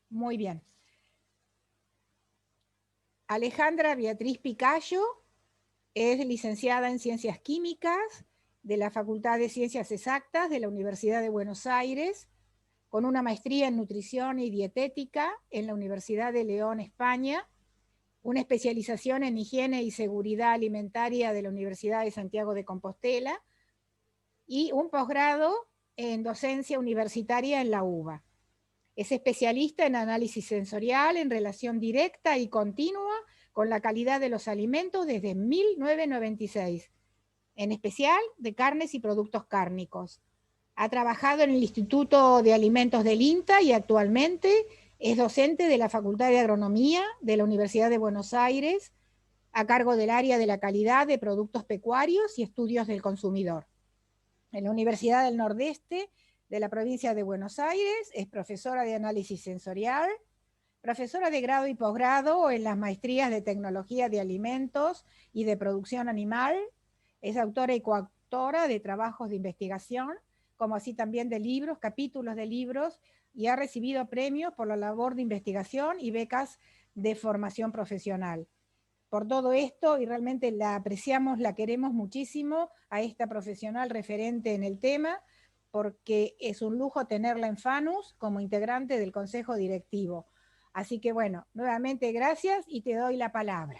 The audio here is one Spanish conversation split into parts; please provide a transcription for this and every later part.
Muy bien. Alejandra Beatriz Picayo es licenciada en Ciencias Químicas de la Facultad de Ciencias Exactas de la Universidad de Buenos Aires, con una maestría en Nutrición y Dietética en la Universidad de León, España, una especialización en Higiene y Seguridad Alimentaria de la Universidad de Santiago de Compostela y un posgrado en Docencia Universitaria en la UBA. Es especialista en análisis sensorial en relación directa y continua con la calidad de los alimentos desde 1996, en especial de carnes y productos cárnicos. Ha trabajado en el Instituto de Alimentos del INTA y actualmente es docente de la Facultad de Agronomía de la Universidad de Buenos Aires, a cargo del área de la calidad de productos pecuarios y estudios del consumidor. En la Universidad del Nordeste de la provincia de Buenos Aires es profesora de análisis sensorial, profesora de grado y posgrado en las maestrías de tecnología de alimentos y de producción animal, es autora y coautora de trabajos de investigación, como así también de libros, capítulos de libros, y ha recibido premios por la labor de investigación y becas de formación profesional. Por todo esto, y realmente la apreciamos, la queremos muchísimo a esta profesional referente en el tema, porque es un lujo tenerla en FANUS como integrante del Consejo Directivo. Así que bueno, nuevamente gracias y te doy la palabra.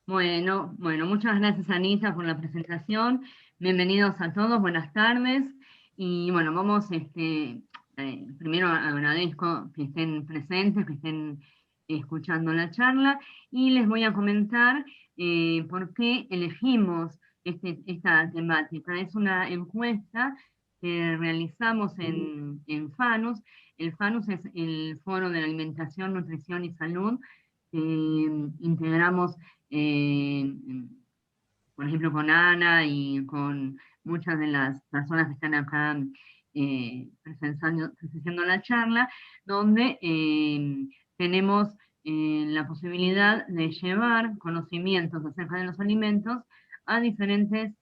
Bueno, muchas gracias Anita por la presentación. Bienvenidos a todos, buenas tardes. Y bueno, vamos, primero agradezco que estén presentes, que estén escuchando la charla, y les voy a comentar por qué elegimos esta temática. Es una encuesta que realizamos en FANUS. El FANUS es el Foro de la Alimentación, Nutrición y Salud, que integramos por ejemplo, con y con muchas de las personas que están acá presenciando la charla, donde tenemos la posibilidad de llevar conocimientos acerca de los alimentos a diferentes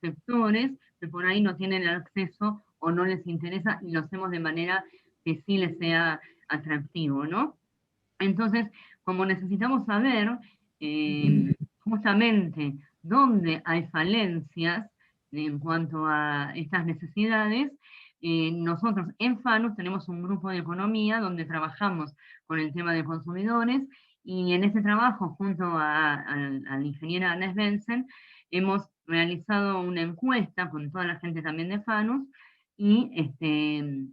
sectores que por ahí no tienen el acceso o no les interesa, y lo hacemos de manera que sí les sea atractivo, ¿no? Entonces, como necesitamos saber justamente dónde hay falencias en cuanto a estas necesidades, nosotros en FANUS tenemos un grupo de economía donde trabajamos con el tema de consumidores, y en este trabajo, junto a la ingeniera Ana Svendsen, hemos realizado una encuesta con toda la gente también de FANUS, y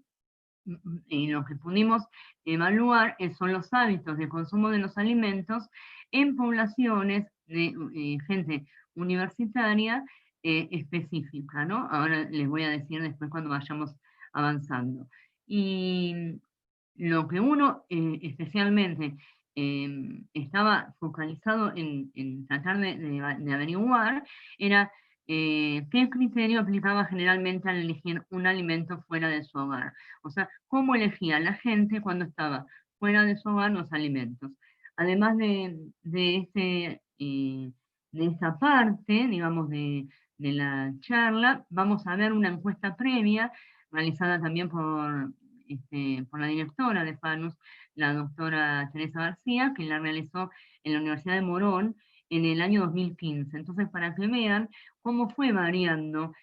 lo que pudimos evaluar son los hábitos de consumo de los alimentos en poblaciones de gente universitaria específica, ¿no? Ahora les voy a decir después cuando vayamos avanzando. Y lo que uno especialmente estaba focalizado en tratar de averiguar era qué criterio aplicaba generalmente al elegir un alimento fuera de su hogar. O sea, cómo elegía la gente cuando estaba fuera de su hogar los alimentos. Además de esta parte, digamos, de la charla, vamos a ver una encuesta previa realizada también por la directora de FANUS, la doctora Teresa García, que la realizó en la Universidad de Morón en el año 2015. Entonces, para que vean cómo fue variando,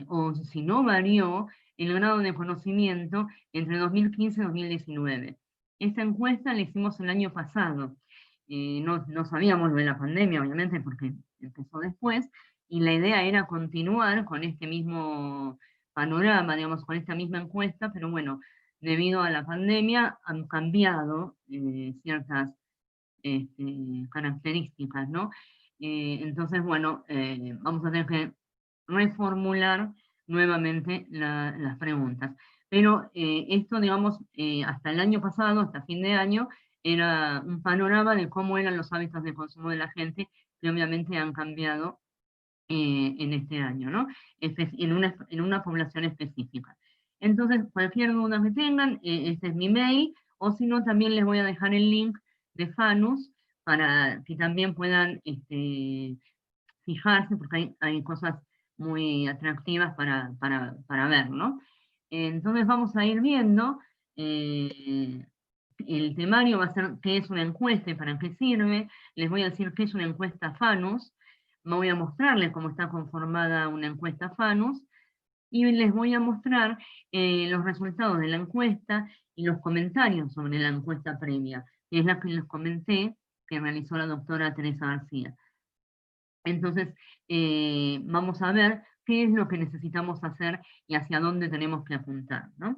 o si no varió, el grado de conocimiento entre 2015 y 2019. Esta encuesta la hicimos el año pasado. No sabíamos lo de la pandemia, obviamente, porque empezó después, y la idea era continuar con este mismo panorama, digamos, con esta misma encuesta, pero bueno, debido a la pandemia han cambiado ciertas características, ¿no? Entonces, bueno, vamos a tener que reformular nuevamente las preguntas. Pero esto, digamos, hasta el año pasado, hasta fin de año, era un panorama de cómo eran los hábitos de consumo de la gente, que obviamente han cambiado en este año, ¿no? En una población específica. Entonces, cualquier duda que tengan, este es mi mail, o si no, también les voy a dejar el link de FANUS para que también puedan fijarse, porque hay cosas muy atractivas para ver, ¿no? Entonces vamos a ir viendo el temario va a ser qué es una encuesta y para qué sirve. Les voy a decir qué es una encuesta FANUS. Voy a mostrarles cómo está conformada una encuesta FANUS y les voy a mostrar los resultados de la encuesta y los comentarios sobre la encuesta previa, que es la que les comenté que realizó la doctora Teresa García. Entonces, vamos a ver qué es lo que necesitamos hacer y hacia dónde tenemos que apuntar, ¿no?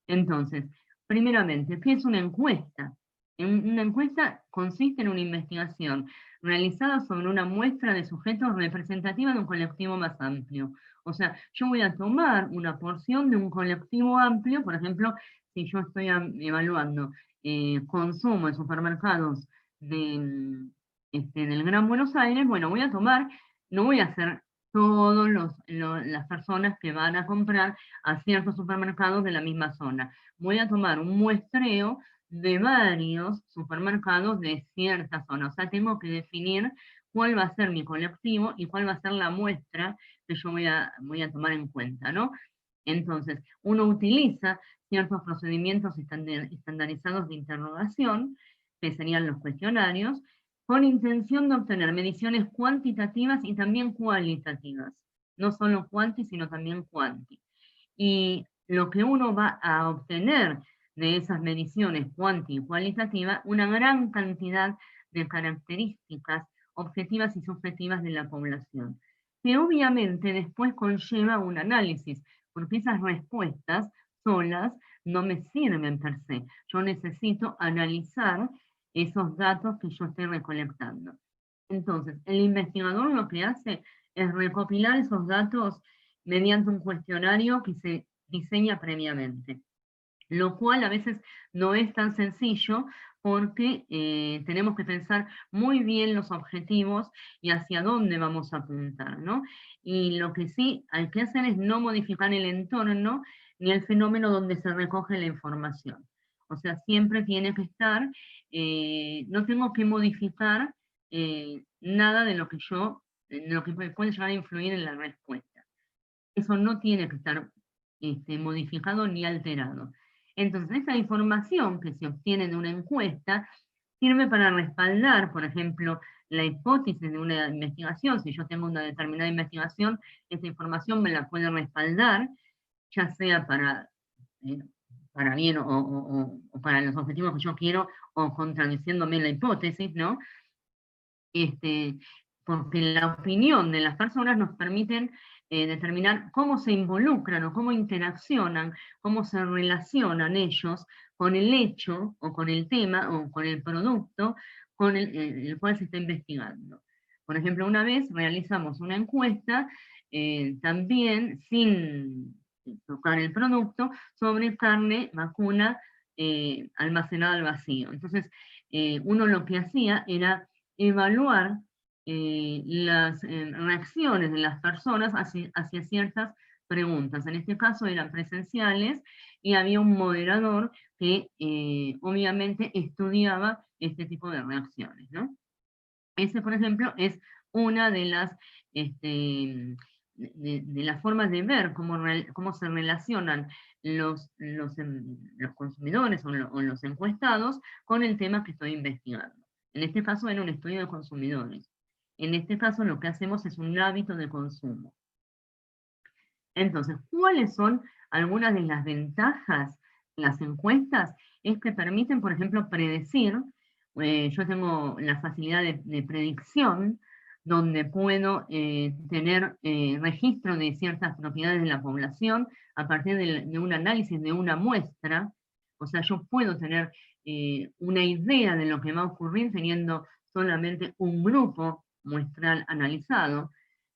Entonces, primeramente, ¿qué es una encuesta? Una encuesta consiste en una investigación realizada sobre una muestra de sujetos representativa de un colectivo más amplio. O sea, yo voy a tomar una porción de un colectivo amplio, por ejemplo, si yo estoy evaluando consumo en supermercados del Gran Buenos Aires, bueno, voy a tomar, no voy a hacer todas las personas que van a comprar a ciertos supermercados de la misma zona. Voy a tomar un muestreo de varios supermercados de cierta zona. O sea, tengo que definir cuál va a ser mi colectivo y cuál va a ser la muestra que yo voy a tomar en cuenta, ¿no? Entonces, uno utiliza ciertos procedimientos estandarizados de interrogación, que serían los cuestionarios, con intención de obtener mediciones cuantitativas y también cualitativas. No solo cuanti, sino también cuanti. Y lo que uno va a obtener de esas mediciones cuanti y cualitativas, una gran cantidad de características objetivas y subjetivas de la población, que obviamente después conlleva un análisis, porque esas respuestas solas no me sirven per se. Yo necesito analizar esos datos que yo estoy recolectando. Entonces, el investigador lo que hace es recopilar esos datos mediante un cuestionario que se diseña previamente, lo cual a veces no es tan sencillo porque tenemos que pensar muy bien los objetivos y hacia dónde vamos a apuntar, ¿no? Y lo que sí hay que hacer es no modificar el entorno ni el fenómeno donde se recoge la información. O sea, siempre tiene que estar, no tengo que modificar nada de lo que puede llegar a influir en la respuesta. Eso no tiene que estar modificado ni alterado. Entonces, esa información que se obtiene de una encuesta sirve para respaldar, por ejemplo, la hipótesis de una investigación. Si yo tengo una determinada investigación, esa información me la puede respaldar, ya sea para bien o para los objetivos que yo quiero, o contradiciéndome la hipótesis, ¿no? Porque la opinión de las personas nos permiten determinar cómo se involucran o cómo interaccionan, cómo se relacionan ellos con el hecho o con el tema o con el producto con el cual se está investigando. Por ejemplo, una vez realizamos una encuesta también sin tocar el producto sobre carne vacuna almacenada al vacío. Entonces, uno lo que hacía era evaluar las reacciones de las personas hacia ciertas preguntas. En este caso eran presenciales y había un moderador que obviamente estudiaba este tipo de reacciones, ¿no? Ese, por ejemplo, es una de las, de las formas de ver cómo se relacionan los consumidores o los encuestados con el tema que estoy investigando. En este caso era un estudio de consumidores. En este caso lo que hacemos es un hábito de consumo. Entonces, ¿cuáles son algunas de las ventajas de las encuestas? Es que permiten, por ejemplo, predecir. Yo tengo la facilidad de predicción, donde puedo tener registro de ciertas propiedades de la población a partir de un análisis de una muestra. O sea, yo puedo tener una idea de lo que va a ocurrir teniendo solamente un grupo muestral analizado.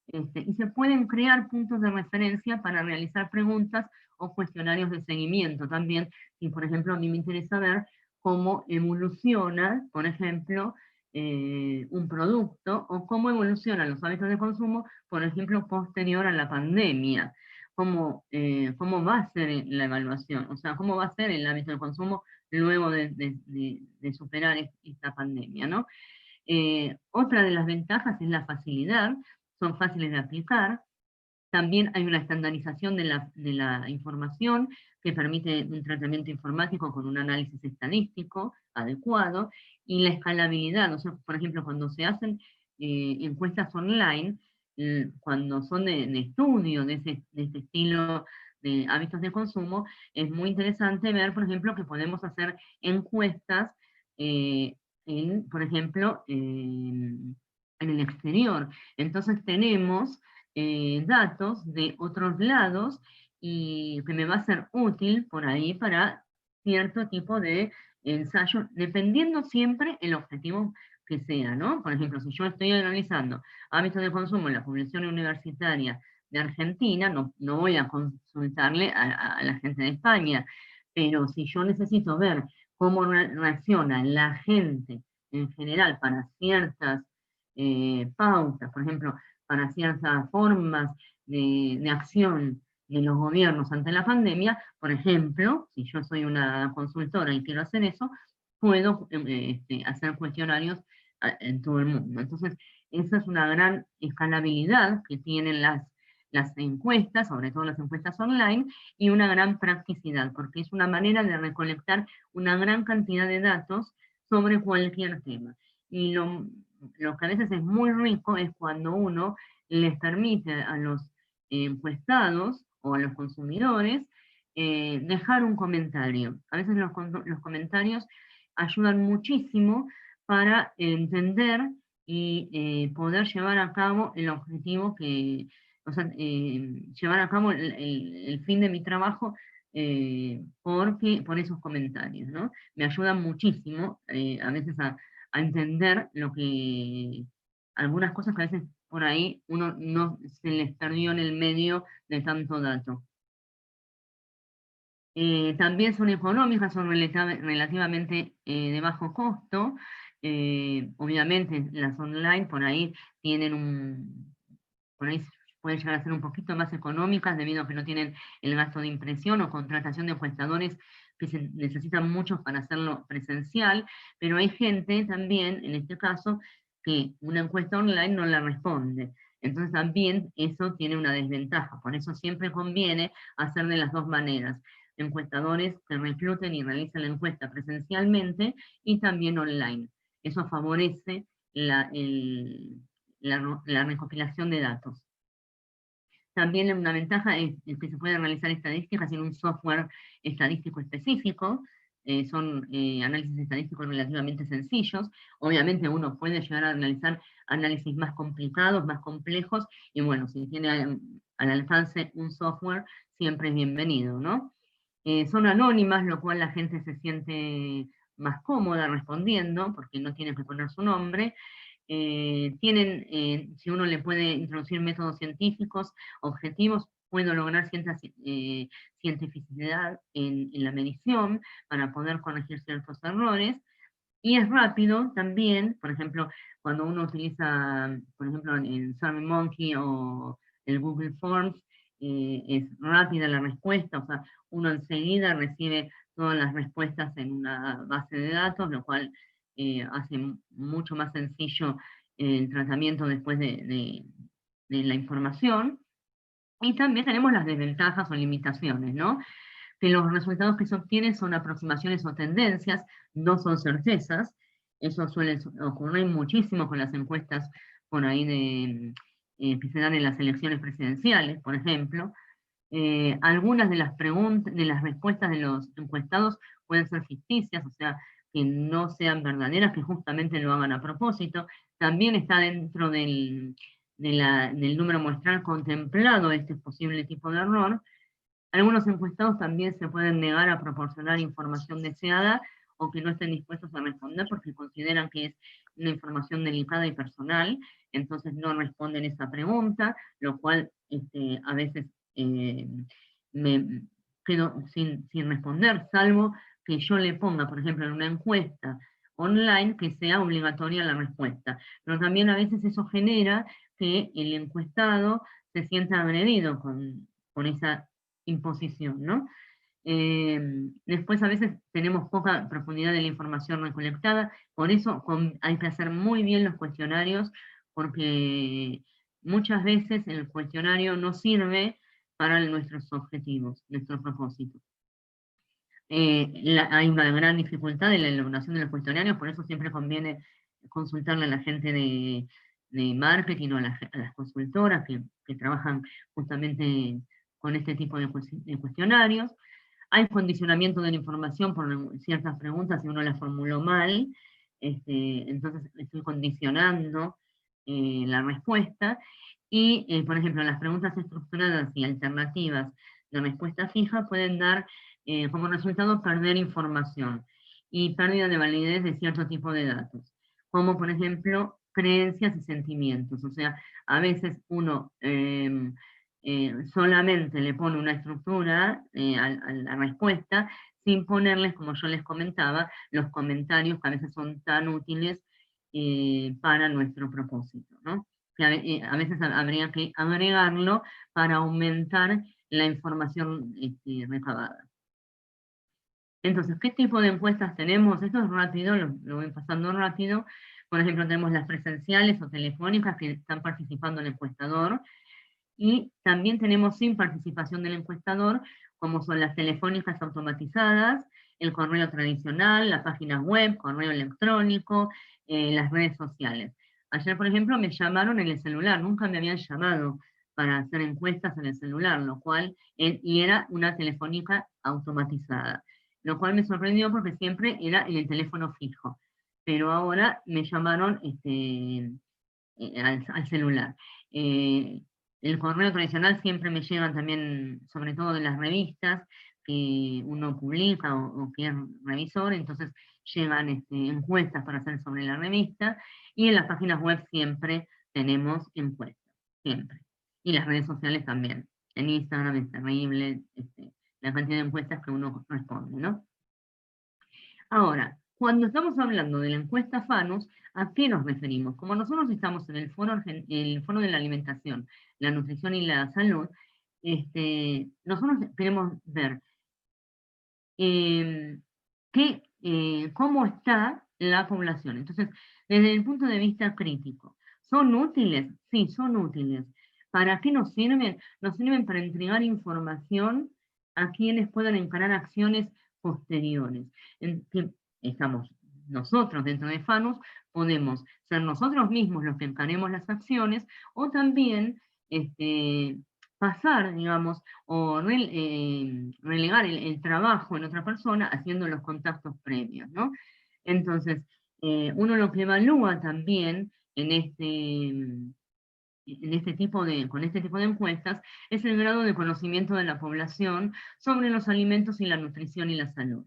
Y se pueden crear puntos de referencia para realizar preguntas o cuestionarios de seguimiento también. Y, por ejemplo, a mí me interesa ver cómo evoluciona, por ejemplo, un producto o cómo evolucionan los hábitos de consumo, por ejemplo, posterior a la pandemia. Cómo va a ser la evaluación, o sea, cómo va a ser el hábito de consumo luego de superar esta pandemia, ¿no? Otra de las ventajas es la facilidad, son fáciles de aplicar. También hay una estandarización de la información que permite un tratamiento informático con un análisis estadístico adecuado, y la escalabilidad. O sea, por ejemplo, cuando se hacen encuestas online, cuando son de estudio de este estilo de hábitos de consumo, es muy interesante ver, por ejemplo, que podemos hacer encuestas, por ejemplo, en el exterior. Entonces tenemos datos de otros lados y que me va a ser útil por ahí para cierto tipo de ensayo, dependiendo siempre el objetivo que sea, ¿no? Por ejemplo, si yo estoy analizando hábitos de consumo en la población universitaria de Argentina, no voy a consultarle a la gente de España, pero si yo necesito ver cómo reacciona la gente en general para ciertas pautas, por ejemplo, para ciertas formas de acción de los gobiernos ante la pandemia, por ejemplo, si yo soy una consultora y quiero hacer eso, puedo hacer cuestionarios en todo el mundo. Entonces, esa es una gran escalabilidad que tienen las encuestas, sobre todo las encuestas online, y una gran practicidad, porque es una manera de recolectar una gran cantidad de datos sobre cualquier tema. Y lo que a veces es muy rico es cuando uno les permite a los encuestados o a los consumidores dejar un comentario. A veces los comentarios ayudan muchísimo para entender y poder llevar a cabo el objetivo o sea, llevar a cabo el fin de mi trabajo por esos comentarios, ¿no? Me ayudan muchísimo a veces a entender algunas cosas que a veces por ahí uno no se les perdió en el medio de tanto dato. También son económicas, son relativamente de bajo costo. Obviamente las online por ahí por ahí pueden llegar a ser un poquito más económicas debido a que no tienen el gasto de impresión o contratación de encuestadores que se necesitan muchos para hacerlo presencial, pero hay gente también, en este caso, que una encuesta online no la responde. Entonces también eso tiene una desventaja, por eso siempre conviene hacer de las dos maneras. Encuestadores que recluten y realicen la encuesta presencialmente y también online. Eso favorece la recopilación de datos. También una ventaja es que se pueden realizar estadísticas en un software estadístico específico. Son análisis estadísticos relativamente sencillos. Obviamente uno puede llegar a realizar análisis más complicados, más complejos, y bueno, si tiene al alcance un software, siempre es bienvenido, ¿no? Son anónimas, lo cual la gente se siente más cómoda respondiendo, porque no tiene que poner su nombre. Si uno le puede introducir métodos científicos, objetivos, puede lograr cierta cientificidad en la medición para poder corregir ciertos errores. Y es rápido también, por ejemplo, cuando uno utiliza, por ejemplo, en SurveyMonkey o el Google Forms, es rápida la respuesta, o sea, uno enseguida recibe todas las respuestas en una base de datos, lo cual hace mucho más sencillo el tratamiento después de la información. Y también tenemos las desventajas o limitaciones, ¿no? Que los resultados que se obtienen son aproximaciones o tendencias, no son certezas. Eso suele ocurrir muchísimo con las encuestas por ahí que se dan en las elecciones presidenciales, por ejemplo. Algunas de las preguntas, de las respuestas de los encuestados pueden ser ficticias, o sea, que no sean verdaderas, que justamente lo hagan a propósito. También está dentro del número muestral contemplado este posible tipo de error. Algunos encuestados también se pueden negar a proporcionar información deseada o que no estén dispuestos a responder porque consideran que es una información delicada y personal, entonces no responden esa pregunta, lo cual a veces me quedo sin responder, salvo que yo le ponga, por ejemplo, en una encuesta online que sea obligatoria la respuesta. Pero también a veces eso genera que el encuestado se sienta agredido con esa imposición, ¿no? Después a veces tenemos poca profundidad de la información recolectada, por eso hay que hacer muy bien los cuestionarios, porque muchas veces el cuestionario no sirve para nuestros objetivos, nuestros propósitos. Hay una gran dificultad en la elaboración de los cuestionarios, por eso siempre conviene consultarle a la gente de marketing o a las consultoras que trabajan justamente con este tipo de cuestionarios. Hay condicionamiento de la información por ciertas preguntas, si uno las formuló mal, entonces estoy condicionando la respuesta. Y, por ejemplo, las preguntas estructuradas y alternativas de respuesta fija pueden dar como resultado perder información y pérdida de validez de cierto tipo de datos, como por ejemplo creencias y sentimientos. O sea, a veces uno solamente le pone una estructura a la respuesta sin ponerles, como yo les comentaba, los comentarios que a veces son tan útiles para nuestro propósito, ¿no? Que a veces habría que agregarlo para aumentar la información recabada. Entonces, ¿qué tipo de encuestas tenemos? Esto es rápido, lo voy pasando rápido. Por ejemplo, tenemos las presenciales o telefónicas que están participando el encuestador, y también tenemos sin participación del encuestador, como son las telefónicas automatizadas, el correo tradicional, la página web, correo electrónico, las redes sociales. Ayer, por ejemplo, me llamaron en el celular, nunca me habían llamado para hacer encuestas en el celular, lo cual, y era una telefónica automatizada, lo cual me sorprendió porque siempre era en el teléfono fijo, pero ahora me llamaron al celular. El correo tradicional siempre me llegan también, sobre todo de las revistas que uno publica o que es revisor, entonces llegan encuestas para hacer sobre la revista, y en las páginas web siempre tenemos encuestas, siempre. Y las redes sociales también. En Instagram es terrible la cantidad de encuestas que uno responde, ¿no? Ahora, cuando estamos hablando de la encuesta FANUS, ¿a qué nos referimos? Como nosotros estamos en el foro de la alimentación, la nutrición y la salud, nosotros queremos ver cómo está la población. Entonces, desde el punto de vista crítico, ¿son útiles? Sí, son útiles. ¿Para qué nos sirven? Nos sirven para entregar información a quienes puedan encarar acciones posteriores. En que estamos nosotros dentro de FANUS, podemos ser nosotros mismos los que encaremos las acciones, o también pasar, digamos, o relegar el trabajo en otra persona haciendo los contactos previos, ¿no? Entonces, uno lo que evalúa también con este tipo de encuestas es el grado de conocimiento de la población sobre los alimentos y la nutrición y la salud.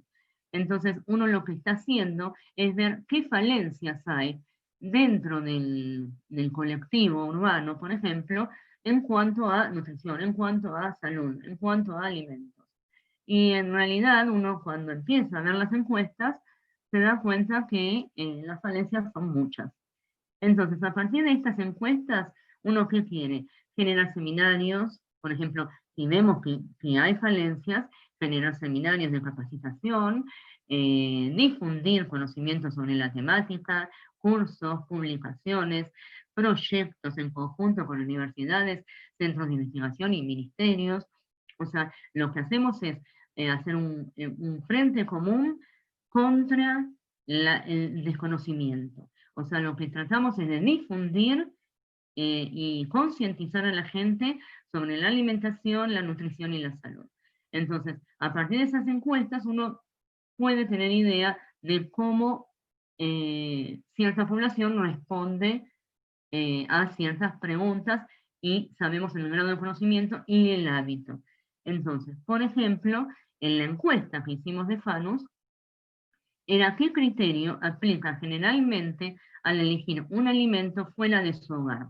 Entonces, uno lo que está haciendo es ver qué falencias hay dentro del colectivo urbano, por ejemplo, en cuanto a nutrición, en cuanto a salud, en cuanto a alimentos. Y en realidad uno cuando empieza a ver las encuestas se da cuenta que las falencias son muchas. Entonces, a partir de estas encuestas, ¿uno qué quiere? Generar seminarios, por ejemplo, si vemos que hay falencias, generar seminarios de capacitación, difundir conocimientos sobre la temática, cursos, publicaciones, proyectos en conjunto con universidades, centros de investigación y ministerios. O sea, lo que hacemos es hacer un frente común contra el desconocimiento. O sea, lo que tratamos es de difundir y concientizar a la gente sobre la alimentación, la nutrición y la salud. Entonces, a partir de esas encuestas, uno puede tener idea de cómo cierta población responde a ciertas preguntas, y sabemos el grado de conocimiento y el hábito. Entonces, por ejemplo, en la encuesta que hicimos de FANUS, era qué criterio aplica generalmente al elegir un alimento fuera de su hogar.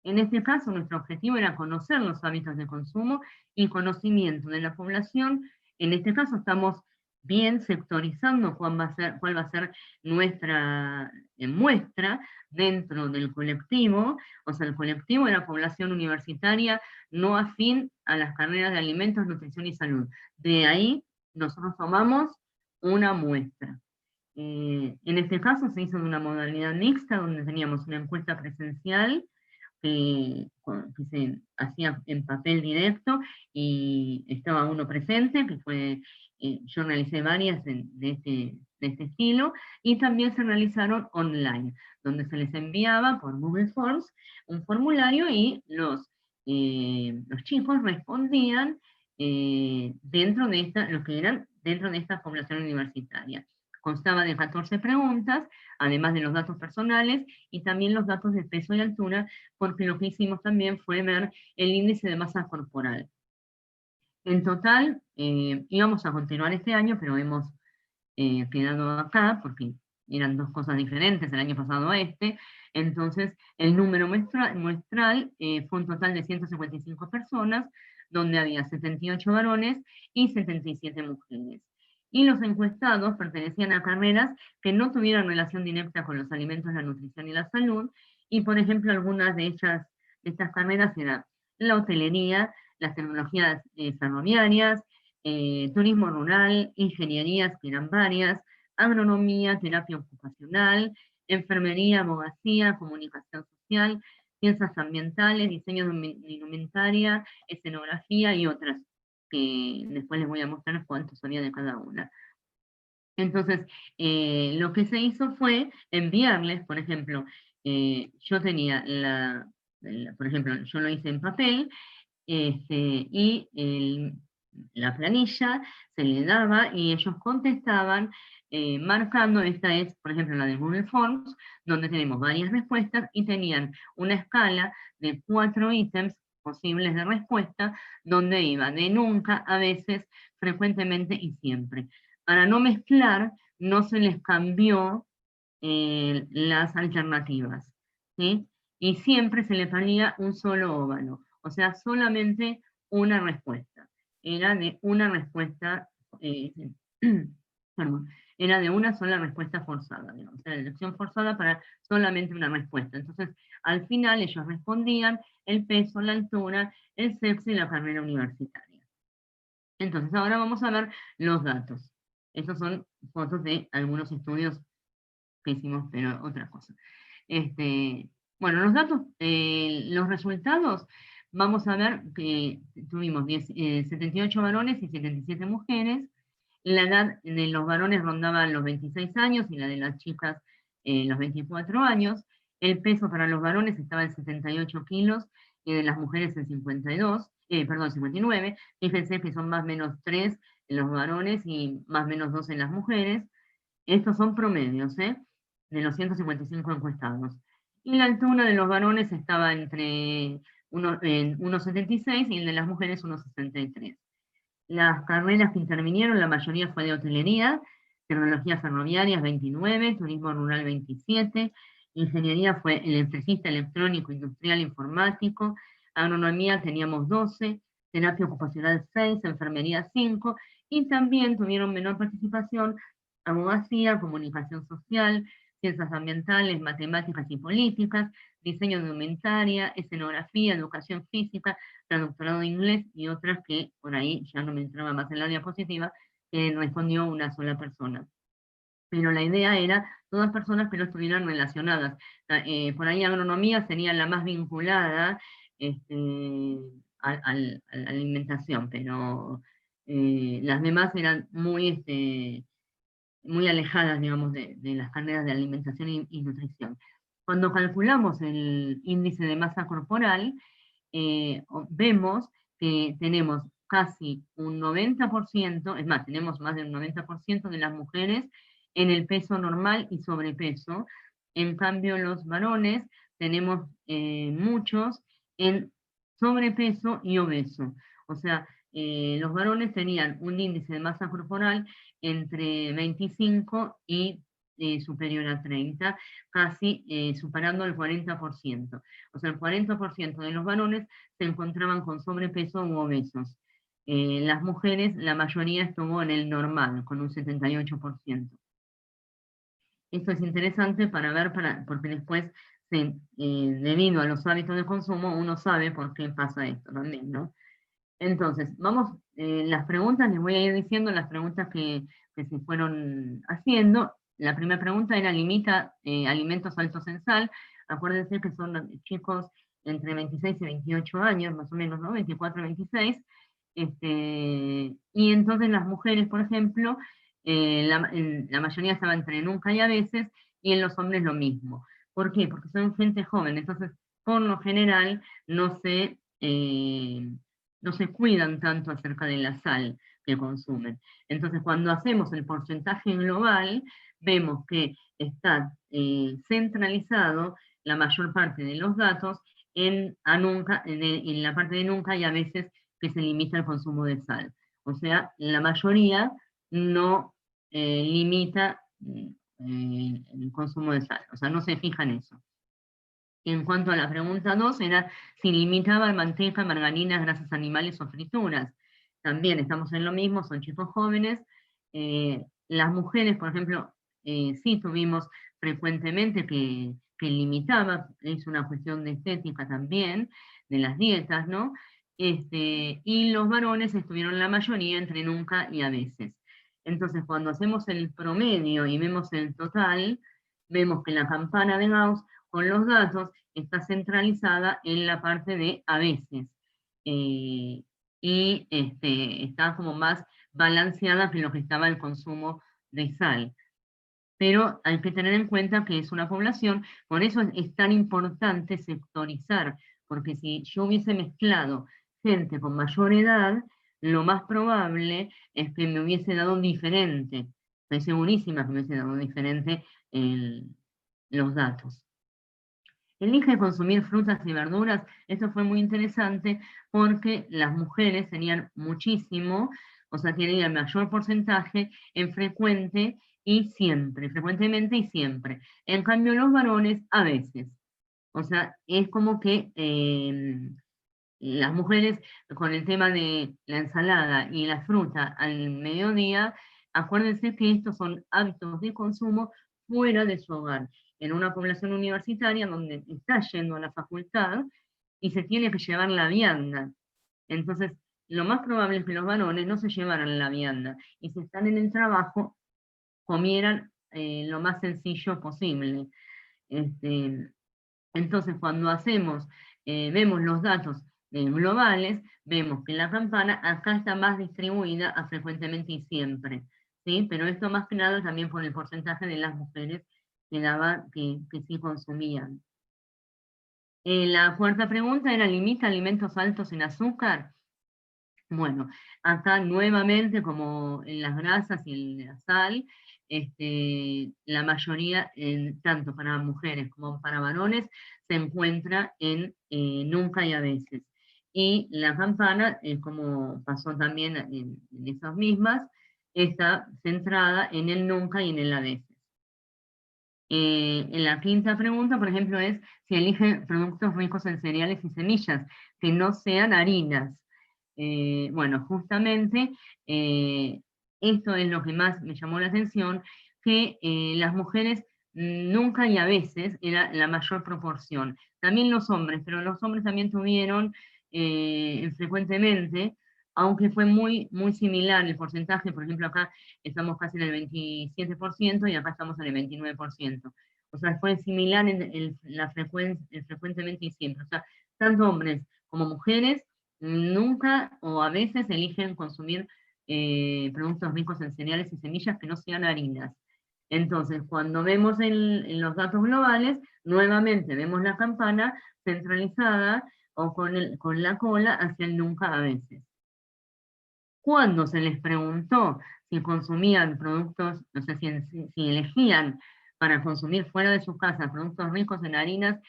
En este caso, nuestro objetivo era conocer los hábitos de consumo y conocimiento de la población. En este caso estamos bien sectorizando cuál va a ser nuestra muestra dentro del colectivo. O sea, el colectivo era población universitaria no afín a las carreras de alimentos, nutrición y salud. De ahí nosotros tomamos una muestra. En este caso se hizo de una modalidad mixta, donde teníamos una encuesta presencial que se hacía en papel directo y estaba uno presente, que fue, yo realicé varias de este estilo, y también se realizaron online, donde se les enviaba por Google Forms un formulario y los chicos respondían dentro de lo que eran dentro de esta población universitaria. Constaba de 14 preguntas, además de los datos personales y también los datos de peso y altura, porque lo que hicimos también fue ver el índice de masa corporal. En total, íbamos a continuar este año, pero hemos quedado acá, porque eran dos cosas diferentes el año pasado a este. Entonces, el número muestral fue un total de 155 personas, donde había 78 varones y 77 mujeres. Y los encuestados pertenecían a carreras que no tuvieran relación directa con los alimentos, la nutrición y la salud, y por ejemplo, algunas de estas carreras eran la hotelería, las tecnologías ferroviarias, turismo rural, ingenierías, que eran varias, agronomía, terapia ocupacional, enfermería, abogacía, comunicación social, ciencias ambientales, diseño de indumentaria, escenografía y otras, que después les voy a mostrar cuántos había de cada una. Entonces, lo que se hizo fue enviarles, por ejemplo, yo tenía por ejemplo, yo lo hice en papel, y la planilla se le daba y ellos contestaban marcando, esta es, por ejemplo, la de Google Forms, donde tenemos varias respuestas y tenían una escala de 4 ítems posibles de respuesta, donde iba de nunca, a veces, frecuentemente y siempre. Para no mezclar, no se les cambió las alternativas, ¿sí? Y siempre se le ponía un solo óvalo, o sea, solamente una respuesta. Era de una respuesta, perdón, era de una sola respuesta forzada, digamos, o sea, la elección forzada para solamente una respuesta. Entonces, al final ellos respondían el peso, la altura, el sexo y la carrera universitaria. Entonces, ahora vamos a ver los datos. Estos son fotos de algunos estudios que hicimos, pero otra cosa. Bueno, los datos, los resultados, vamos a ver que tuvimos 78 varones y 77 mujeres. La edad de los varones rondaba los 26 años y la de las chicas los 24 años. El peso para los varones estaba en 78 kilos y de las mujeres en 52, perdón, 59. Fíjense que son más o menos 3 en los varones y más o menos 2 en las mujeres. Estos son promedios, de los 155 encuestados. Y la altura de los varones estaba entre 1,76 y el de las mujeres 1,63. Las carreras que intervinieron, la mayoría fue de hotelería, tecnologías ferroviarias 29, turismo rural 27, ingeniería fue electricista, electrónico, industrial, informático, agronomía teníamos 12, terapia ocupacional 6, enfermería 5, y también tuvieron menor participación abogacía, comunicación social, ciencias ambientales, matemáticas y políticas, diseño de indumentaria, escenografía, educación física, traductorado de inglés y otras que por ahí ya no me entraba más en la diapositiva, que respondió una sola persona. Pero la idea era todas personas que no estuvieran relacionadas. Por ahí agronomía sería la más vinculada a la alimentación, pero las demás eran muy alejadas, digamos, de las carreras de alimentación y nutrición. Cuando calculamos el índice de masa corporal, vemos que tenemos casi un 90%, es más, tenemos más del 90% de las mujeres en el peso normal y sobrepeso. En cambio, los varones tenemos muchos en sobrepeso y obeso. O sea, los varones tenían un índice de masa corporal entre 25 y superior a 30, casi superando el 40%. O sea, el 40% de los varones se encontraban con sobrepeso u obesos. Las mujeres, la mayoría estuvo en el normal, con un 78%. Esto es interesante para ver, porque después, debido a los hábitos de consumo, uno sabe por qué pasa esto también, ¿no? Entonces, vamos, las preguntas, les voy a ir diciendo las preguntas que se fueron haciendo. La primera pregunta era, ¿limita alimentos altos en sal? Acuérdense que son chicos entre 26 y 28 años, más o menos, ¿no? 24, 26. Y entonces las mujeres, por ejemplo, la mayoría estaba entre nunca y a veces, y en los hombres lo mismo. ¿Por qué? Porque son gente joven, entonces por lo general no se cuidan tanto acerca de la sal que consumen. Entonces cuando hacemos el porcentaje global, vemos que está centralizado la mayor parte de los datos en la parte de nunca y a veces que se limita el consumo de sal. O sea, la mayoría no limita el consumo de sal, o sea, no se fija en eso. En cuanto a la pregunta 2, era si limitaba manteca, margarinas, grasas animales o frituras. También estamos en lo mismo, son chicos jóvenes. Las mujeres, por ejemplo, sí tuvimos frecuentemente que limitaba, es una cuestión de estética también, de las dietas, ¿no? Y los varones estuvieron la mayoría entre nunca y a veces. Entonces, cuando hacemos el promedio y vemos el total, vemos que la campana de Gauss con los datos está centralizada en la parte de a veces. Y está como más balanceada que lo que estaba el consumo de sal. Pero hay que tener en cuenta que es una población, por eso es tan importante sectorizar, porque si yo hubiese mezclado gente con mayor edad, lo más probable es que me hubiese dado diferente. Estoy segurísima que me hubiese dado diferente los datos. Elige consumir frutas y verduras. Esto fue muy interesante porque las mujeres tenían muchísimo, o sea, tienen el mayor porcentaje en frecuente y siempre, frecuentemente y siempre. En cambio, los varones a veces. O sea, es como que las mujeres con el tema de la ensalada y la fruta al mediodía, acuérdense que estos son hábitos de consumo fuera de su hogar, en una población universitaria donde está yendo a la facultad y se tiene que llevar la vianda. Entonces, lo más probable es que los varones no se llevaran la vianda y si están en el trabajo, comieran lo más sencillo posible. Entonces, cuando vemos los datos globales, vemos que la campana acá está más distribuida a frecuentemente y siempre, ¿sí? Pero esto más que nada también por el porcentaje de las mujeres que sí consumían. La cuarta pregunta era, ¿limita alimentos altos en azúcar? Bueno, acá nuevamente, como en las grasas y en la sal, la mayoría, tanto para mujeres como para varones, se encuentra en nunca y a veces. Y la campana, como pasó también en esas mismas, está centrada en el nunca y en el a veces. En la quinta pregunta, por ejemplo, es si elige productos ricos en cereales y semillas, que no sean harinas. Bueno, justamente esto es lo que más me llamó la atención, que las mujeres nunca y a veces era la mayor proporción. También los hombres, pero los hombres también tuvieron frecuentemente, aunque fue muy, muy similar el porcentaje, por ejemplo acá estamos casi en el 27% y acá estamos en el 29%. O sea, fue similar frecuentemente y siempre. O sea, tanto hombres como mujeres nunca o a veces eligen consumir productos ricos en cereales y semillas que no sean harinas. Entonces, cuando vemos en los datos globales, nuevamente vemos la campana centralizada o con la cola hacia el nunca a veces. Cuando se les preguntó si consumían productos, no sé si elegían para consumir fuera de su casa productos ricos en harinas,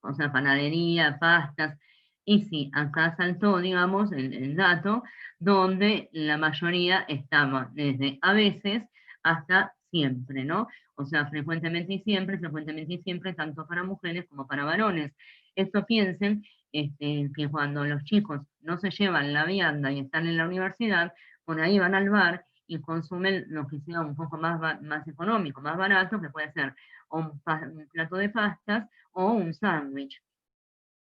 o sea, panadería, pastas, y sí, acá saltó, digamos, el dato, donde la mayoría estaba desde a veces hasta siempre, ¿no? O sea, frecuentemente y siempre, tanto para mujeres como para varones. Esto piensen que cuando los chicos no se llevan la vianda y están en la universidad, por ahí van al bar y consumen lo que sea un poco más económico, más barato, que puede ser un plato de pastas o un sándwich.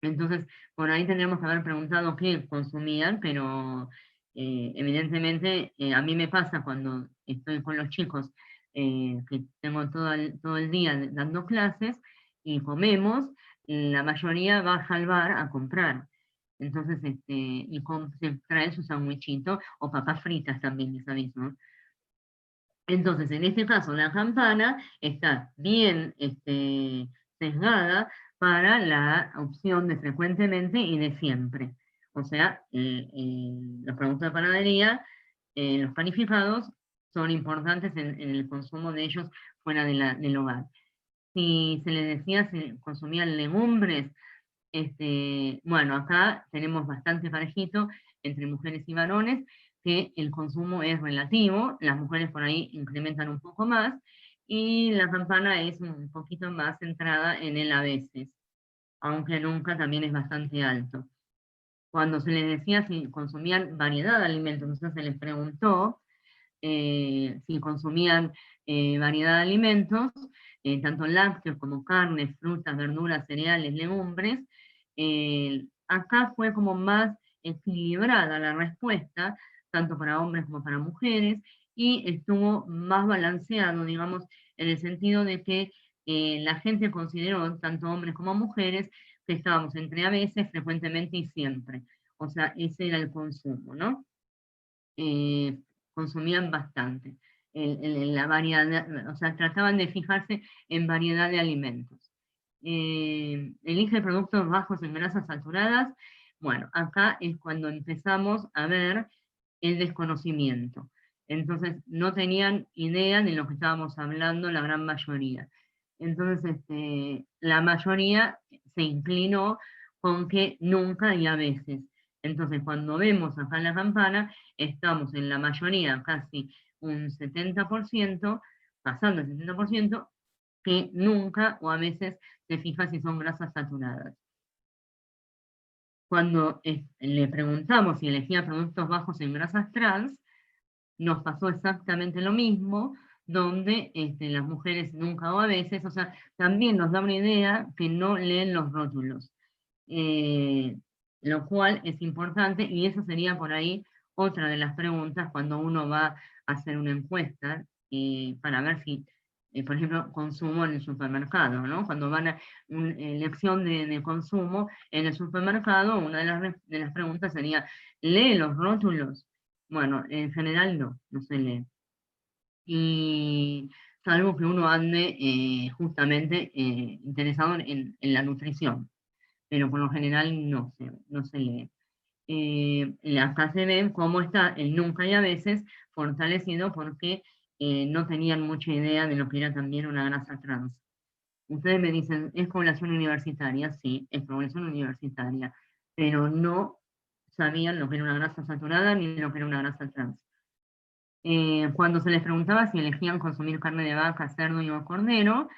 Entonces, por ahí tendríamos que haber preguntado qué consumían, pero evidentemente a mí me pasa cuando estoy con los chicos, que tengo todo el día dando clases y comemos, la mayoría baja al bar a comprar. Entonces, se trae su sandwichito, o papas fritas también, ya sabéis, ¿no? Entonces, en este caso, la campana está bien sesgada para la opción de frecuentemente y de siempre. O sea, los productos de panadería, los panificados, son importantes en el consumo de ellos fuera del hogar. Si se les decía si consumían legumbres, bueno, acá tenemos bastante parejito entre mujeres y varones, que el consumo es relativo, las mujeres por ahí incrementan un poco más, y la campana es un poquito más centrada en el a veces, aunque nunca también es bastante alto. Cuando se les decía si consumían variedad de alimentos, entonces se les preguntó si consumían variedad de alimentos, tanto lácteos como carnes, frutas, verduras, cereales, legumbres. Acá fue como más equilibrada la respuesta, tanto para hombres como para mujeres, y estuvo más balanceado, digamos, en el sentido de que la gente consideró, tanto hombres como mujeres, que estábamos entre a veces, frecuentemente y siempre. O sea, ese era el consumo, ¿no? Consumían bastante. La variedad, o sea, trataban de fijarse en variedad de alimentos. Elige productos bajos en grasas saturadas. Bueno, acá es cuando empezamos a ver el desconocimiento. Entonces, no tenían idea de lo que estábamos hablando la gran mayoría. Entonces, la mayoría se inclinó con que nunca y a veces. Entonces, cuando vemos acá en la campana, estamos en la mayoría, casi un 70%, pasando el 70%, que nunca o a veces se fija si son grasas saturadas. Cuando le preguntamos si elegía productos bajos en grasas trans, nos pasó exactamente lo mismo, donde las mujeres nunca o a veces, o sea, también nos da una idea que no leen los rótulos. Lo cual es importante, y eso sería por ahí otra de las preguntas cuando uno va a hacer una encuesta para ver si, por ejemplo, consumo en el supermercado, ¿no? Cuando van a una elección de consumo en el supermercado, una de las preguntas sería, ¿lee los rótulos? Bueno, en general no se lee. Y salvo que uno ande justamente interesado en la nutrición, pero por lo general no se lee. Acá se ve cómo está el nunca y a veces fortalecido porque no tenían mucha idea de lo que era también una grasa trans. Ustedes me dicen, ¿es población universitaria? Sí, es población universitaria, pero no sabían lo que era una grasa saturada ni lo que era una grasa trans. Cuando se les preguntaba si elegían consumir carne de vaca, cerdo y o cordero,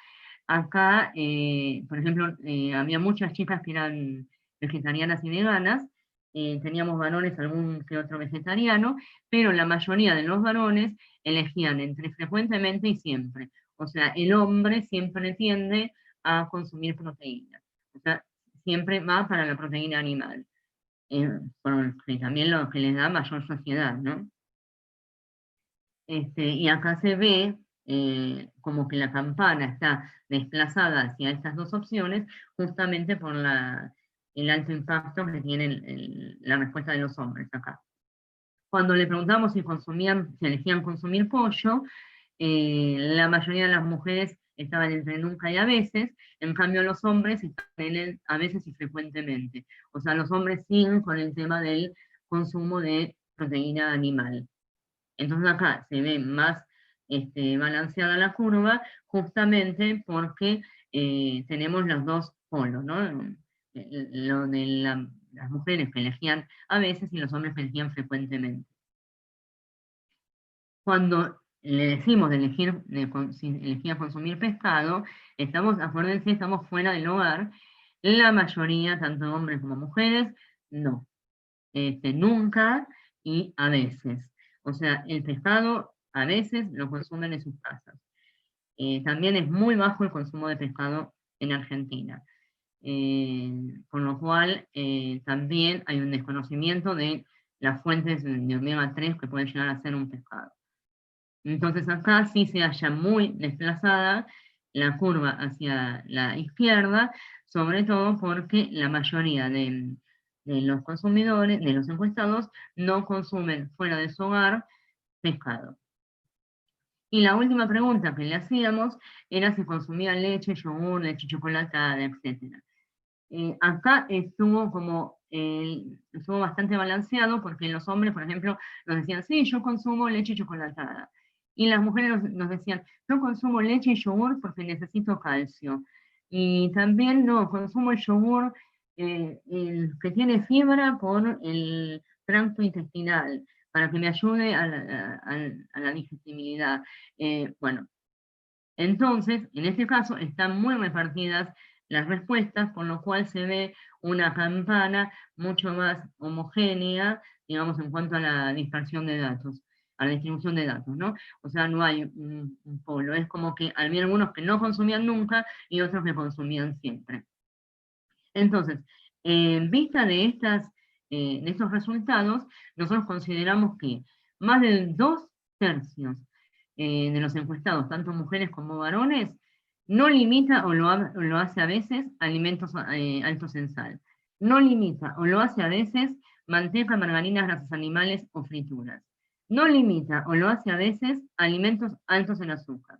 acá, por ejemplo, había muchas chicas que eran vegetarianas y veganas, teníamos varones, algún que otro vegetariano, pero la mayoría de los varones elegían entre frecuentemente y siempre. O sea, el hombre siempre tiende a consumir proteína. O sea, siempre va para la proteína animal. Porque también lo que les da mayor saciedad, ¿no? Y acá se ve como que la campana está desplazada hacia estas dos opciones justamente por el alto impacto que tiene la respuesta de los hombres acá. Cuando le preguntamos si elegían consumir pollo, la mayoría de las mujeres estaban entre nunca y a veces, en cambio los hombres están en el a veces y frecuentemente. O sea, los hombres siguen con el tema del consumo de proteína animal. Entonces acá se ve más balanceada la curva justamente porque tenemos los dos polos, ¿no? Lo de las mujeres que elegían a veces y los hombres que elegían frecuentemente. Cuando le decimos de elegir, si elegía consumir pescado, acuérdense, estamos fuera del hogar, la mayoría, tanto hombres como mujeres, no. Nunca y a veces. O sea, el pescado a veces lo consumen en sus casas. También es muy bajo el consumo de pescado en Argentina. Con lo cual, también hay un desconocimiento de las fuentes de omega 3 que pueden llegar a ser un pescado. Entonces acá sí se halla muy desplazada la curva hacia la izquierda, sobre todo porque la mayoría de los consumidores, de los encuestados, no consumen fuera de su hogar pescado. Y la última pregunta que le hacíamos era si consumía leche, yogur, leche chocolatada, etc. Acá estuvo bastante balanceado porque los hombres, por ejemplo, nos decían, sí, yo consumo leche chocolatada. Y las mujeres nos decían, yo consumo leche y yogur porque necesito calcio. Y también no, consumo el yogur el que tiene fibra por el tracto intestinal, para que me ayude a la digestibilidad. Bueno, entonces, en este caso, están muy repartidas las respuestas, con lo cual se ve una campana mucho más homogénea, digamos, en cuanto a la dispersión de datos, a la distribución de datos, ¿no? O sea, no hay un polo, es como que había algunos que no consumían nunca y otros que consumían siempre. Entonces, en vista de estos resultados, nosotros consideramos que más de 2/3 de los encuestados, tanto mujeres como varones, no limita o lo hace a veces alimentos altos en sal. No limita o lo hace a veces manteca, margarinas, grasas animales o frituras. No limita o lo hace a veces alimentos altos en azúcar.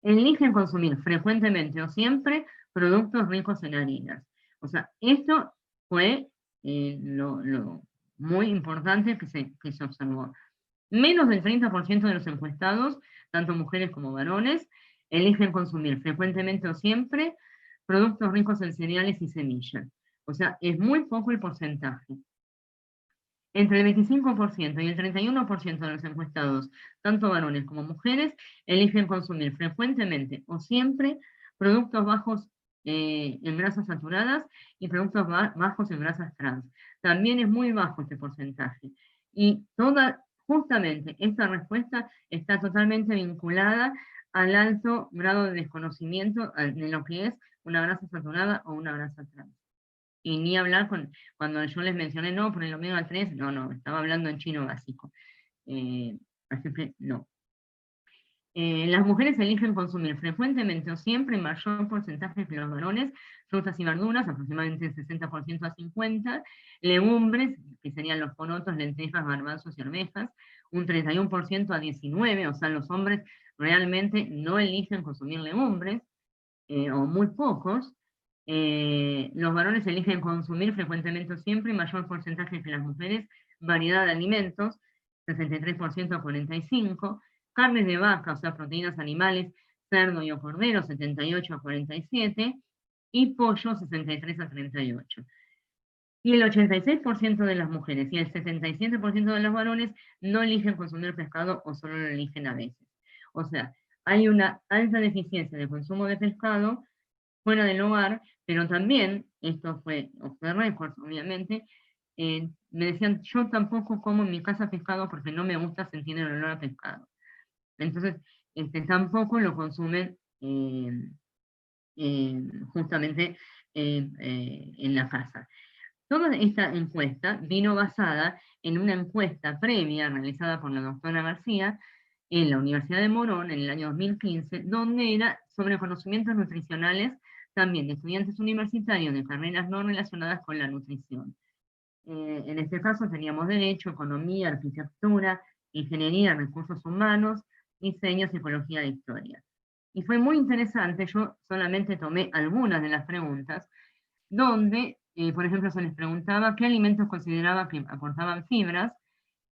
Eligen consumir frecuentemente o siempre productos ricos en harinas. O sea, esto fue lo muy importante que se observó. Menos del 30% de los encuestados, tanto mujeres como varones, eligen consumir frecuentemente o siempre productos ricos en cereales y semillas. O sea, es muy poco el porcentaje. Entre el 25% y el 31% de los encuestados, tanto varones como mujeres, eligen consumir frecuentemente o siempre productos bajos en grasas saturadas y productos bajos en grasas trans. También es muy bajo este porcentaje. Y justamente esta respuesta está totalmente vinculada al alto grado de desconocimiento de lo que es una grasa saturada o una grasa trans. Y ni hablar cuando yo les mencioné, no, por el omega 3, no, estaba hablando en chino básico. Así que no. Las mujeres eligen consumir frecuentemente o siempre en mayor porcentaje que los varones, frutas y verduras, aproximadamente 60% a 50%, legumbres, que serían los porotos, lentejas, garbanzos y arvejas, un 31% a 19%, o sea, los hombres realmente no eligen consumir legumbres, o muy pocos. Los varones eligen consumir frecuentemente o siempre y mayor porcentaje que las mujeres, variedad de alimentos, 63% a 45%, carnes de vaca, o sea, proteínas animales, cerdo y o cordero, 78 a 47%, y pollo, 63 a 38%. Y el 86% de las mujeres y el 77% de los varones no eligen consumir pescado o solo lo eligen a veces. O sea, hay una alta deficiencia de consumo de pescado fuera del hogar, pero también, esto fue off the record, obviamente, me decían, yo tampoco como en mi casa pescado porque no me gusta sentir el olor a pescado. Entonces, tampoco lo consumen justamente en la casa. Toda esta encuesta vino basada en una encuesta previa realizada por la doctora García en la Universidad de Morón en el año 2015, donde era sobre conocimientos nutricionales también de estudiantes universitarios de carreras no relacionadas con la nutrición. En este caso teníamos Derecho, Economía, Arquitectura, Ingeniería, Recursos Humanos, Diseño, Psicología e Historia. Y fue muy interesante, yo solamente tomé algunas de las preguntas, donde, por ejemplo, se les preguntaba qué alimentos consideraba que aportaban fibras.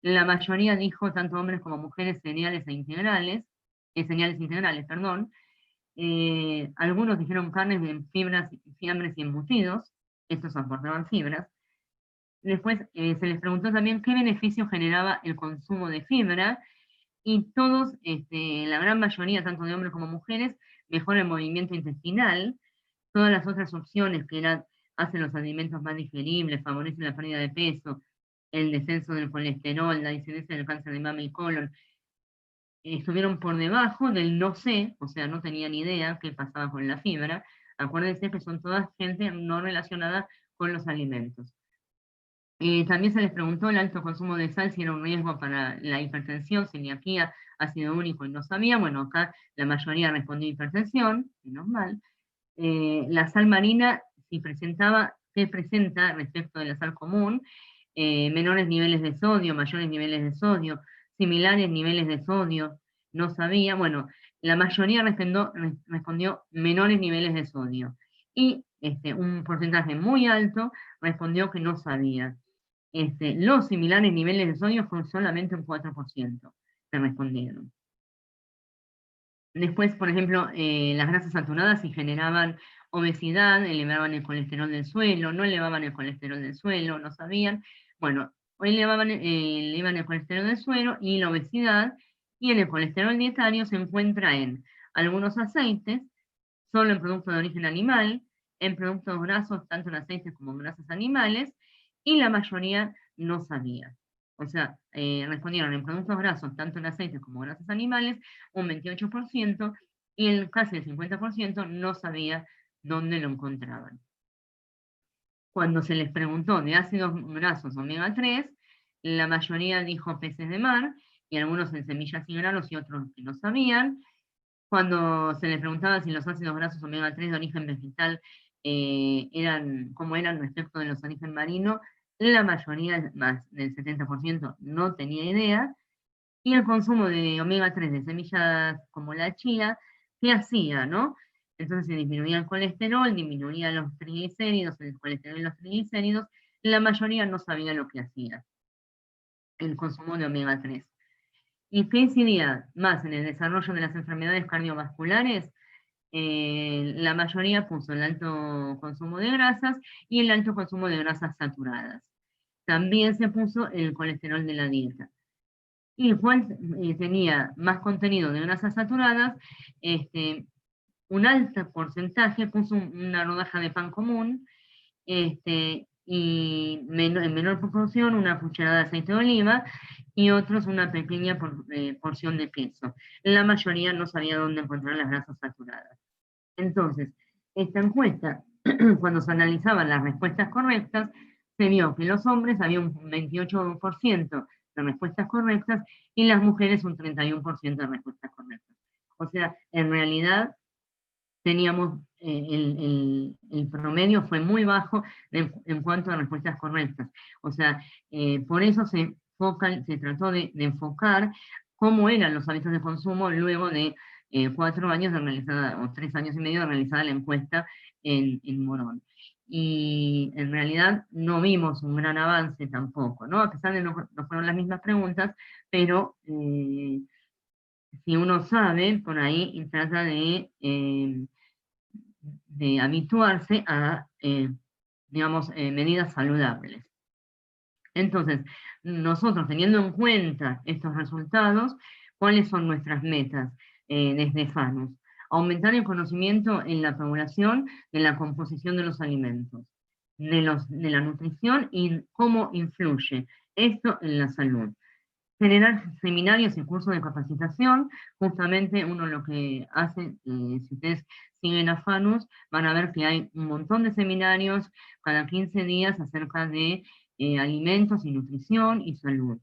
La mayoría dijo, tanto hombres como mujeres, cereales integrales, perdón. Algunos dijeron carnes, fibras, fiambres y embutidos, estos aportaban fibras. Después se les preguntó también qué beneficio generaba el consumo de fibra, y todos, la gran mayoría, tanto de hombres como mujeres, mejora el movimiento intestinal. Todas las otras opciones que hacen los alimentos más digeribles, favorecen la pérdida de peso, el descenso del colesterol, la incidencia del cáncer de mama y colon, estuvieron por debajo del no sé, o sea, no tenían idea qué pasaba con la fibra. Acuérdense que son todas gente no relacionada con los alimentos. También se les preguntó el alto consumo de sal si era un riesgo para la hipertensión, celiaquía, ácido úrico y no sabía. Bueno, acá la mayoría respondió hipertensión, menos mal. La sal marina, si presentaba, ¿qué presenta respecto de la sal común? Menores niveles de sodio, mayores niveles de sodio, similares niveles de sodio, no sabía. Bueno, la mayoría respondió menores niveles de sodio. Y un porcentaje muy alto respondió que no sabía. Los similares niveles de sodio fue solamente un 4% que respondieron. Después, por ejemplo, las grasas saturadas si generaban obesidad, elevaban el colesterol del suelo, no elevaban el colesterol del suelo, no sabían. Bueno, elevan el colesterol del suelo y la obesidad, y en el colesterol dietario se encuentra en algunos aceites, solo en productos de origen animal, en productos grasos, tanto en aceites como en grasas animales, y la mayoría no sabía. O sea, respondieron en productos grasos, tanto en aceites como en grasas animales, un 28%, y casi el 50% no sabía dónde lo encontraban. Cuando se les preguntó de ácidos grasos omega 3, la mayoría dijo peces de mar, y algunos en semillas y granos y otros que no sabían. Cuando se les preguntaba si los ácidos grasos omega 3 de origen vegetal cómo eran respecto de los de origen marino, la mayoría, más del 70%, no tenía idea. Y el consumo de omega 3 de semillas como la chía, ¿qué hacía, no? Entonces se disminuía el colesterol, disminuía los triglicéridos, el colesterol y los triglicéridos. La mayoría no sabía lo que hacía el consumo de omega 3. ¿Y qué incidía más en el desarrollo de las enfermedades cardiovasculares? La mayoría puso el alto consumo de grasas y el alto consumo de grasas saturadas. También se puso el colesterol de la dieta. Y cuál tenía más contenido de grasas saturadas, un alto porcentaje puso una rodaja de pan común, y en menor proporción una cucharada de aceite de oliva, y otros una pequeña porción de queso. La mayoría no sabía dónde encontrar las grasas saturadas. Entonces, esta encuesta, cuando se analizaban las respuestas correctas, se vio que los hombres había un 28% de respuestas correctas y las mujeres un 31% de respuestas correctas. O sea, en realidad teníamos, el promedio fue muy bajo en cuanto a respuestas correctas. O sea, por eso se trató de enfocar cómo eran los hábitos de consumo luego de 4 años de realizada, o 3 años y medio de realizada la encuesta en Morón. Y en realidad no vimos un gran avance tampoco, ¿no? A pesar de que no fueron las mismas preguntas, pero si uno sabe, por ahí trata de habituarse a, digamos, medidas saludables. Entonces, nosotros teniendo en cuenta estos resultados, ¿cuáles son nuestras metas desde FANUS? Aumentar el conocimiento en la población de la composición de los alimentos, de la nutrición y cómo influye esto en la salud. Generar seminarios y cursos de capacitación. Justamente uno lo que hace, si ustedes siguen a FANUS, van a ver que hay un montón de seminarios cada 15 días acerca de alimentos y nutrición y salud.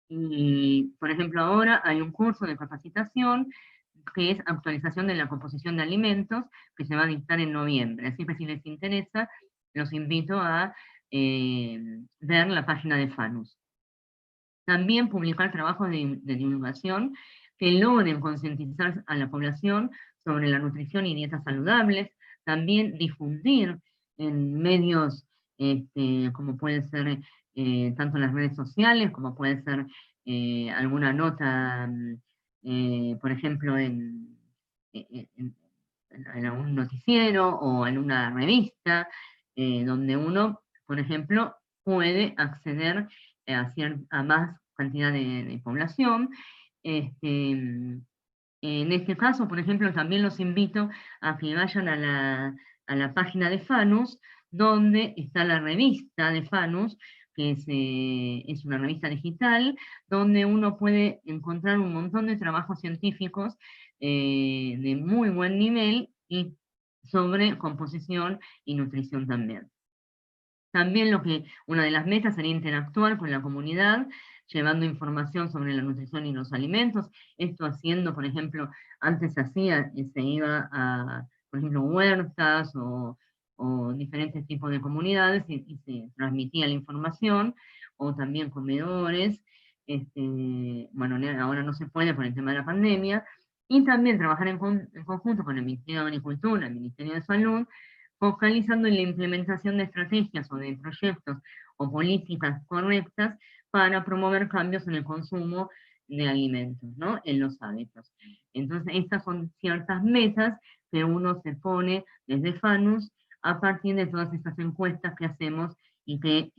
Y, por ejemplo, ahora hay un curso de capacitación que es actualización de la composición de alimentos, que se va a dictar en noviembre. Así que si les interesa, los invito a ver la página de FANUS. También publicar trabajos de divulgación que logren concientizar a la población sobre la nutrición y dietas saludables. También difundir en medios como puede ser tanto en las redes sociales, como puede ser alguna nota, por ejemplo, en algún noticiero o en una revista, donde uno, por ejemplo, puede acceder a más cantidad de población. En este caso, por ejemplo, también los invito a que vayan a la página de FANUS, donde está la revista de FANUS, que es una revista digital, donde uno puede encontrar un montón de trabajos científicos de muy buen nivel y sobre composición y nutrición también. También una de las metas sería interactuar con la comunidad, llevando información sobre la nutrición y los alimentos. Esto haciendo, por ejemplo, antes se iba a, por ejemplo, huertas o diferentes tipos de comunidades y se transmitía la información, o también comedores. Bueno, ahora no se puede por el tema de la pandemia, y también trabajar en conjunto con el Ministerio de Agricultura, el Ministerio de Salud, focalizando en la implementación de estrategias o de proyectos o políticas correctas para promover cambios en el consumo de alimentos, ¿no? En los hábitos. Entonces, estas son ciertas metas que uno se pone desde FANUS a partir de todas estas encuestas que hacemos y que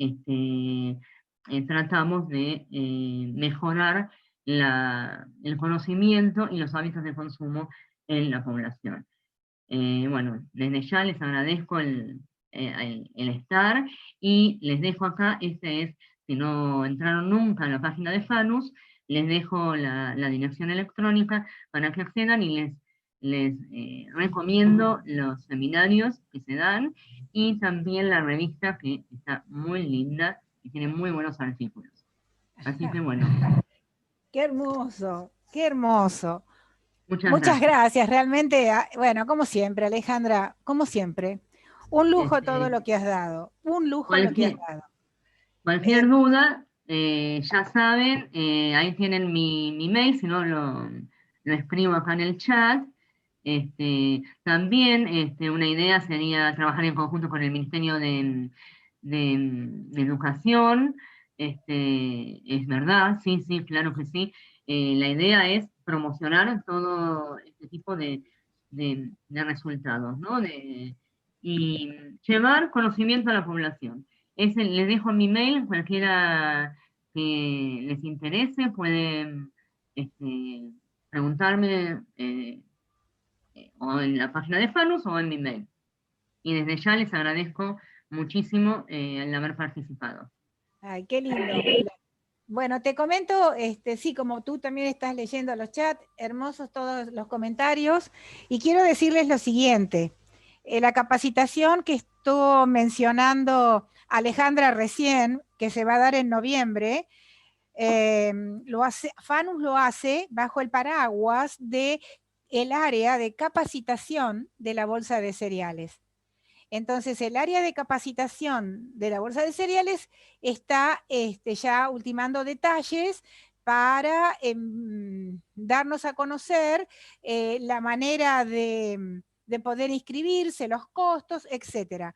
tratamos de mejorar el conocimiento y los hábitos de consumo en la población. Bueno, desde ya les agradezco el estar y les dejo acá, si no entraron nunca a la página de FANUS, les dejo la dirección electrónica para que accedan y les recomiendo los seminarios que se dan y también la revista que está muy linda y tiene muy buenos artículos. Así que bueno. Qué hermoso, qué hermoso. Muchas gracias, realmente, bueno, como siempre, Alejandra, como siempre. Un lujo todo lo que has dado, un lujo lo que has dado. Cualquier duda, ya saben, ahí tienen mi mail, si no lo escribo acá en el chat. También una idea sería trabajar en conjunto con el Ministerio de Educación. Es verdad, sí, sí, claro que sí. La idea es promocionar todo este tipo de resultados, ¿no? Y llevar conocimiento a la población. Les dejo mi mail, cualquiera que les interese pueden preguntarme o en la página de FANUS o en mi mail. Y desde ya les agradezco muchísimo el haber participado. Ay, qué lindo. Bueno, te comento, sí, como tú también estás leyendo los chats, hermosos todos los comentarios, y quiero decirles lo siguiente. La capacitación que estuvo mencionando Alejandra recién, que se va a dar en noviembre, FANUS lo hace bajo el paraguas del área de capacitación de la Bolsa de Cereales. Entonces, el área de capacitación de la Bolsa de Cereales está ya ultimando detalles para darnos a conocer la manera de poder inscribirse, los costos, etcétera.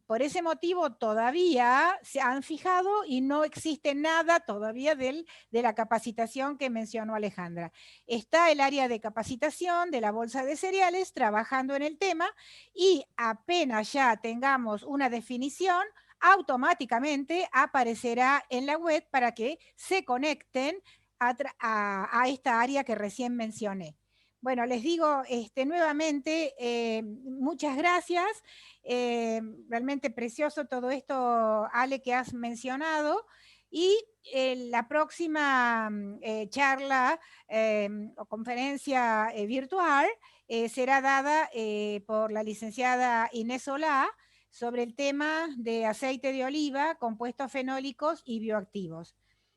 Por ese motivo todavía se han fijado y no existe nada todavía de la capacitación que mencionó Alejandra. Está el área de capacitación de la Bolsa de Cereales trabajando en el tema y apenas ya tengamos una definición, automáticamente aparecerá en la web para que se conecten a esta área que recién mencioné. Bueno, les digo nuevamente, muchas gracias. Realmente precioso todo esto, Ale, que has mencionado. Y la próxima charla o conferencia virtual será dada por la licenciada Inés Solá sobre el tema de aceite de oliva, compuestos fenólicos y bioactivos.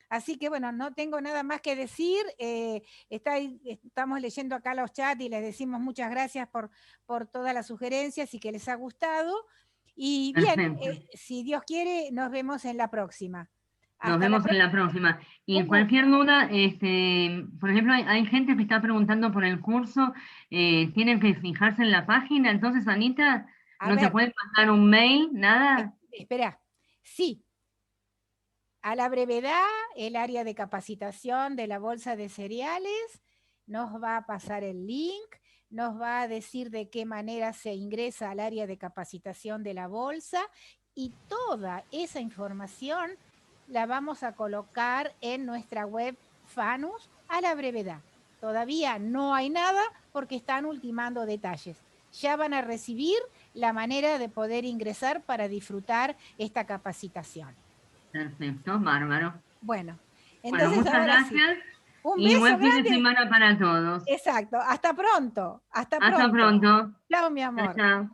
Así que bueno, no tengo nada más que decir. Estamos leyendo acá los chats y les decimos muchas gracias por todas las sugerencias y que les ha gustado. Y bien, si Dios quiere, nos vemos en la próxima. Nos vemos en la próxima. Y cualquier duda, por ejemplo, hay gente que está preguntando por el curso, tienen que fijarse en la página. Entonces, Anita, ¿no te pueden mandar un mail? ¿Nada? Espera, sí. A la brevedad, el área de capacitación de la Bolsa de Cereales nos va a pasar el link, nos va a decir de qué manera se ingresa al área de capacitación de la Bolsa y toda esa información la vamos a colocar en nuestra web FANUS a la brevedad. Todavía no hay nada porque están ultimando detalles. Ya van a recibir la manera de poder ingresar para disfrutar esta capacitación. Perfecto, bárbaro. Bueno, entonces muchas gracias. Un y beso buen fin grande. De semana para todos. Exacto, hasta pronto. Hasta pronto. Chao, mi amor. Chao.